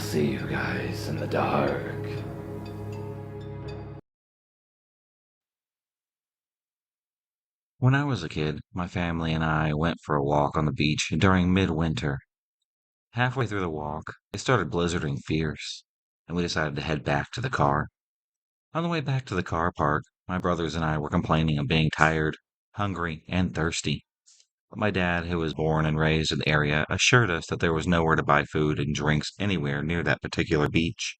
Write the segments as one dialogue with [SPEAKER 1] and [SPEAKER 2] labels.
[SPEAKER 1] see you guys in the dark.
[SPEAKER 2] When I was a kid, my family and I went for a walk on the beach during midwinter. Halfway through the walk, it started blizzarding fierce, and we decided to head back to the car. On the way back to the car park, my brothers and I were complaining of being tired, hungry, and thirsty. But my dad, who was born and raised in the area, assured us that there was nowhere to buy food and drinks anywhere near that particular beach.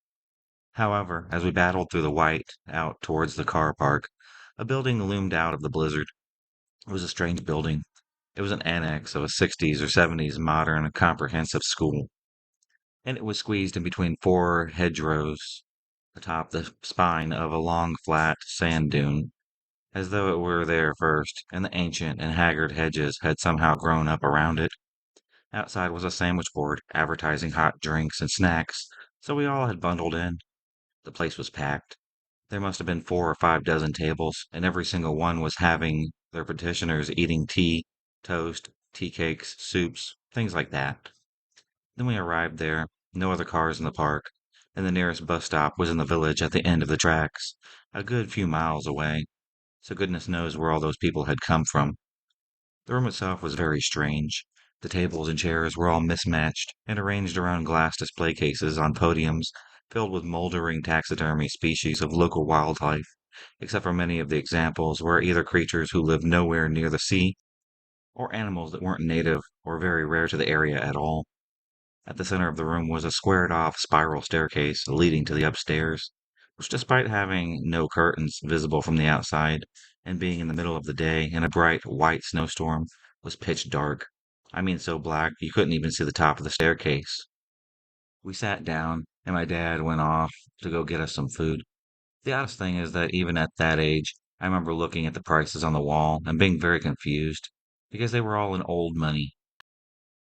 [SPEAKER 2] However, as we battled through the white out towards the car park, a building loomed out of the blizzard. It was a strange building. It was an annex of a 60s or 70s modern comprehensive school, and it was squeezed in between four hedgerows atop the spine of a long, flat sand dune, as though it were there first, and the ancient and haggard hedges had somehow grown up around it. Outside was a sandwich board advertising hot drinks and snacks, so we all had bundled in. The place was packed. There must have been 4 or 5 dozen tables, and every single one was having their petitioners eating tea, toast, tea cakes, soups, things like that. Then we arrived there, no other cars in the park, and the nearest bus stop was in the village at the end of the tracks, a good few miles away, so goodness knows where all those people had come from. The room itself was very strange. The tables and chairs were all mismatched and arranged around glass display cases on podiums filled with moldering taxidermy species of local wildlife, except for many of the examples were either creatures who lived nowhere near the sea or animals that weren't native or very rare to the area at all. At the center of the room was a squared off spiral staircase leading to the upstairs, which, despite having no curtains visible from the outside and being in the middle of the day in a bright white snowstorm, was pitch dark. I mean, so black you couldn't even see the top of the staircase. We sat down, and my dad went off to go get us some food. The oddest thing is that even at that age, I remember looking at the prices on the wall and being very confused because they were all in old money,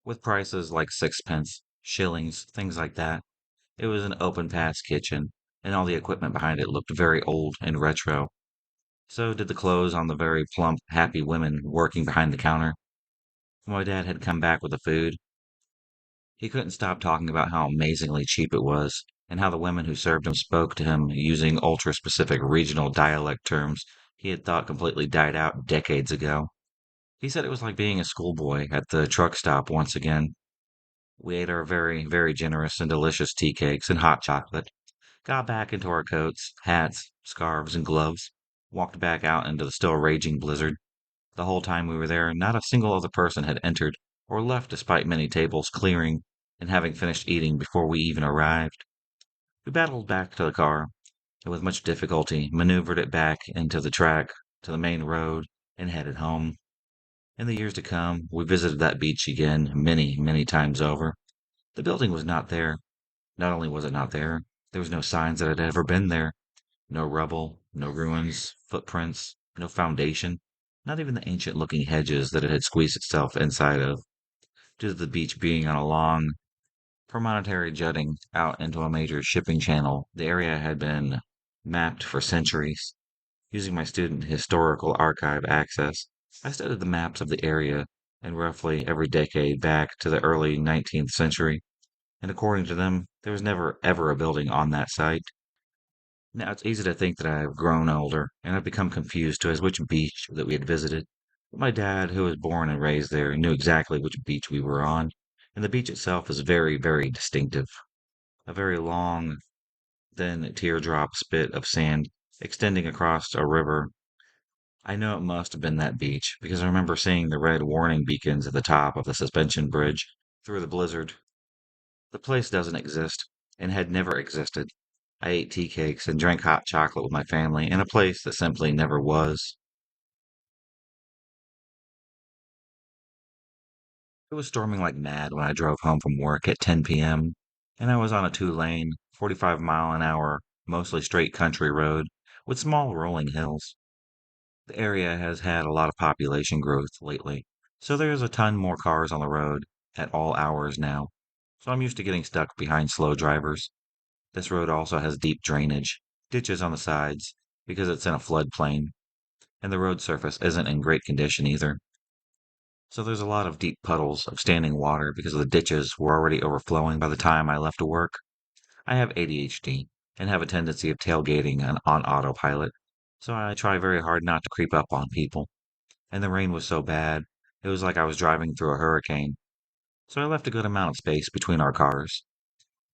[SPEAKER 2] with prices like sixpence, shillings, things like that. It was an open pass kitchen, and all the equipment behind it looked very old and retro. So did the clothes on the very plump, happy women working behind the counter. When my dad had come back with the food, he couldn't stop talking about how amazingly cheap it was, and how the women who served him spoke to him using ultra specific regional dialect terms he had thought completely died out decades ago. He said it was like being a schoolboy at the truck stop once again. We ate our very, very generous and delicious tea cakes and hot chocolate, got back into our coats, hats, scarves, and gloves, walked back out into the still raging blizzard. The whole time we were there, not a single other person had entered or left despite many tables clearing and having finished eating before we even arrived. We battled back to the car, and with much difficulty maneuvered it back into the track to the main road and headed home. In the years to come, we visited that beach again many, many times over. The building was not there. Not only was it not there, there was no signs that it had ever been there. No rubble, no ruins, footprints, no foundation, not even the ancient looking hedges that it had squeezed itself inside of, due to the beach being on a long promontory jutting out into a major shipping channel. The area had been mapped for centuries. Using my student historical archive access, I studied the maps of the area in roughly every decade back to the early 19th century, and according to them, there was never ever a building on that site. Now it's easy to think that I have grown older and have become confused as which beach that we had visited. But my dad, who was born and raised there, knew exactly which beach we were on, and the beach itself is very, very distinctive. A very long, thin teardrop spit of sand extending across a river. I know it must have been that beach because I remember seeing the red warning beacons at the top of the suspension bridge through the blizzard. The place doesn't exist and had never existed. I ate tea cakes and drank hot chocolate with my family in a place that simply never was. It was storming like mad when I drove home from work at 10 p.m., and I was on a two-lane, 45-mile-an-hour, mostly straight country road with small rolling hills. The area has had a lot of population growth lately, so there's a ton more cars on the road at all hours now. So I'm used to getting stuck behind slow drivers. This road also has deep drainage, ditches on the sides, because it's in a floodplain, and the road surface isn't in great condition either. So there's a lot of deep puddles of standing water because the ditches were already overflowing by the time I left to work. I have ADHD and have a tendency of tailgating on autopilot, so I try very hard not to creep up on people. And the rain was so bad, it was like I was driving through a hurricane, so I left a good amount of space between our cars.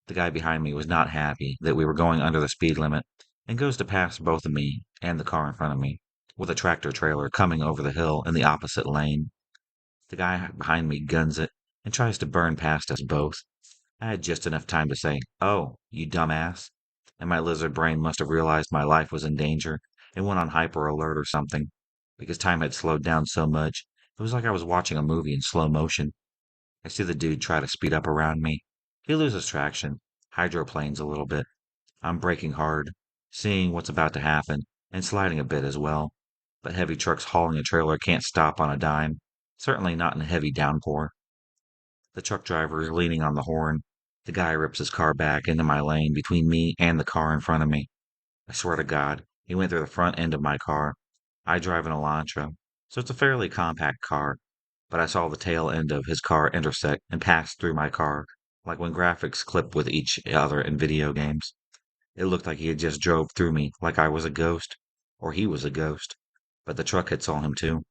[SPEAKER 2] The guy behind me was not happy that we were going under the speed limit and goes to pass both of me and the car in front of me, with a tractor trailer coming over the hill in the opposite lane. The guy behind me guns it and tries to burn past us both. I had just enough time to say, "Oh, you dumbass," and my lizard brain must have realized my life was in danger and went on hyper alert or something, because time had slowed down so much. It was like I was watching a movie in slow motion. I see the dude try to speed up around me. He loses traction, hydroplanes a little bit. I'm braking hard, seeing what's about to happen, and sliding a bit as well. But heavy trucks hauling a trailer can't stop on a dime, certainly not in a heavy downpour. The truck driver is leaning on the horn. The guy rips his car back into my lane between me and the car in front of me. I swear to God, he went through the front end of my car. I drive an Elantra, so it's a fairly compact car, but I saw the tail end of his car intersect and pass through my car, like when graphics clip with each other in video games. It looked like he had just drove through me like I was a ghost, or he was a ghost, but the truck had saw him too.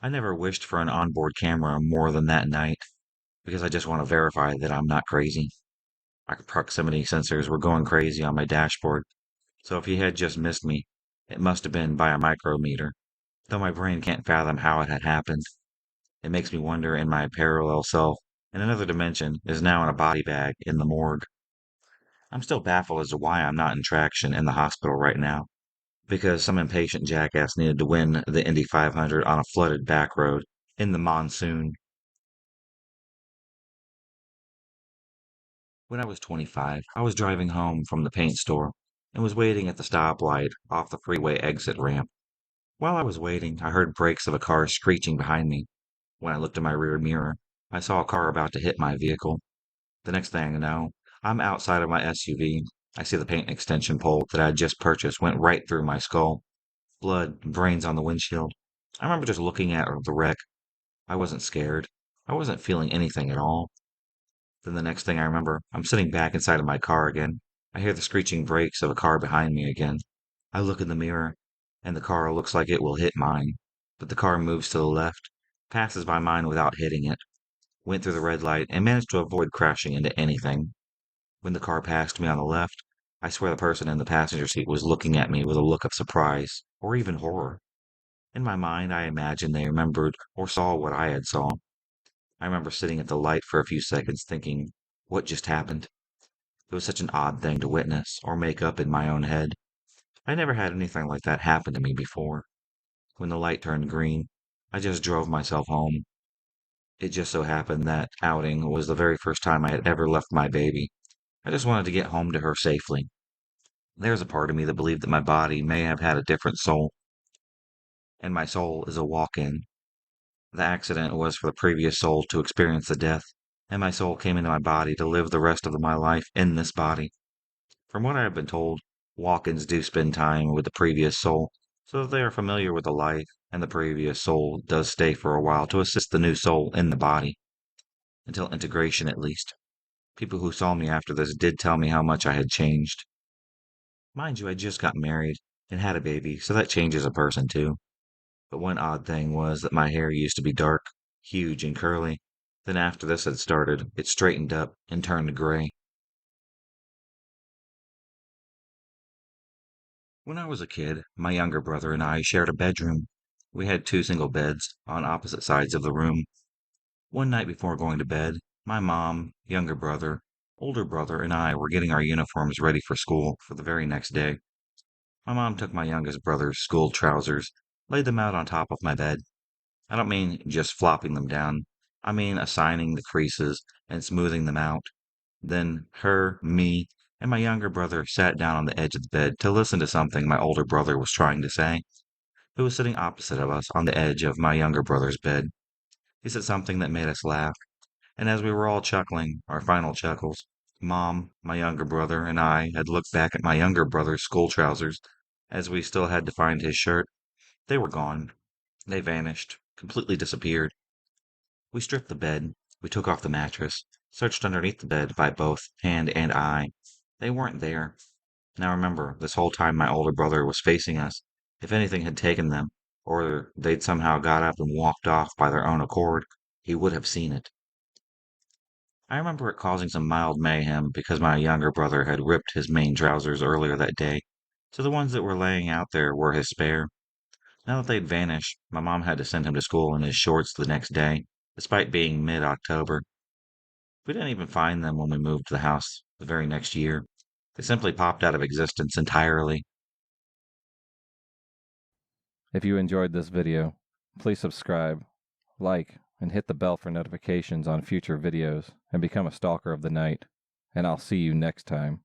[SPEAKER 2] I never wished for an onboard camera more than that night, because I just want to verify that I'm not crazy. My proximity sensors were going crazy on my dashboard, so if he had just missed me, it must have been by a micrometer, though my brain can't fathom how it had happened. It makes me wonder in my parallel self in another dimension is now in a body bag in the morgue. I'm still baffled as to why I'm not in traction in the hospital right now, because some impatient jackass needed to win the Indy 500 on a flooded back road in the monsoon. When I was 25, I was driving home from the paint store and was waiting at the stoplight off the freeway exit ramp. While I was waiting, I heard brakes of a car screeching behind me. When I looked in my rear mirror, I saw a car about to hit my vehicle. The next thing I know, I'm outside of my SUV. I see the paint extension pole that I had just purchased went right through my skull. Blood, brains on the windshield. I remember just looking at the wreck. I wasn't scared. I wasn't feeling anything at all. Then the next thing I remember, I'm sitting back inside of my car again. I hear the screeching brakes of a car behind me again. I look in the mirror, and the car looks like it will hit mine. But the car moves to the left, passes by mine without hitting it, went through the red light, and managed to avoid crashing into anything. When the car passed me on the left, I swear the person in the passenger seat was looking at me with a look of surprise, or even horror. In my mind, I imagined they remembered or saw what I had saw. I remember sitting at the light for a few seconds thinking, what just happened? It was such an odd thing to witness or make up in my own head. I never had anything like that happen to me before. When the light turned green, I just drove myself home. It just so happened that outing was the very first time I had ever left my baby. I just wanted to get home to her safely. There's a part of me that believed that my body may have had a different soul, and my soul is a walk-in. The accident was for the previous soul to experience the death, and my soul came into my body to live the rest of my life in this body. From what I have been told, walk-ins do spend time with the previous soul, so that they are familiar with the life, and the previous soul does stay for a while to assist the new soul in the body, until integration at least. People who saw me after this did tell me how much I had changed. Mind you, I just got married and had a baby, so that changes a person too. But one odd thing was that my hair used to be dark, huge, and curly. Then after this had started, it straightened up and turned gray. When I was a kid, my younger brother and I shared a bedroom. We had two single beds on opposite sides of the room. One night before going to bed, my mom, younger brother, older brother, and I were getting our uniforms ready for school for the very next day. My mom took my youngest brother's school trousers, laid them out on top of my bed. I don't mean just flopping them down. I mean assigning the creases and smoothing them out. Then her, me, and my younger brother sat down on the edge of the bed to listen to something my older brother was trying to say. He was sitting opposite of us on the edge of my younger brother's bed. He said something that made us laugh, and as we were all chuckling, our final chuckles, Mom, my younger brother, and I had looked back at my younger brother's school trousers, as we still had to find his shirt. They were gone. They vanished, completely disappeared. We stripped the bed, We took off the mattress, searched underneath the bed by both hand and eye. They weren't there. Now remember, this whole time my older brother was facing us. If anything had taken them, or they'd somehow got up and walked off by their own accord, he would have seen it. I remember it causing some mild mayhem because my younger brother had ripped his main trousers earlier that day, so the ones that were laying out there were his spare. Now that they'd vanished, my mom had to send him to school in his shorts the next day, despite being mid-October. We didn't even find them when we moved to the house the very next year. They simply popped out of existence entirely.
[SPEAKER 3] If you enjoyed this video, please subscribe, like, and hit the bell for notifications on future videos and become a stalker of the night. And I'll see you next time.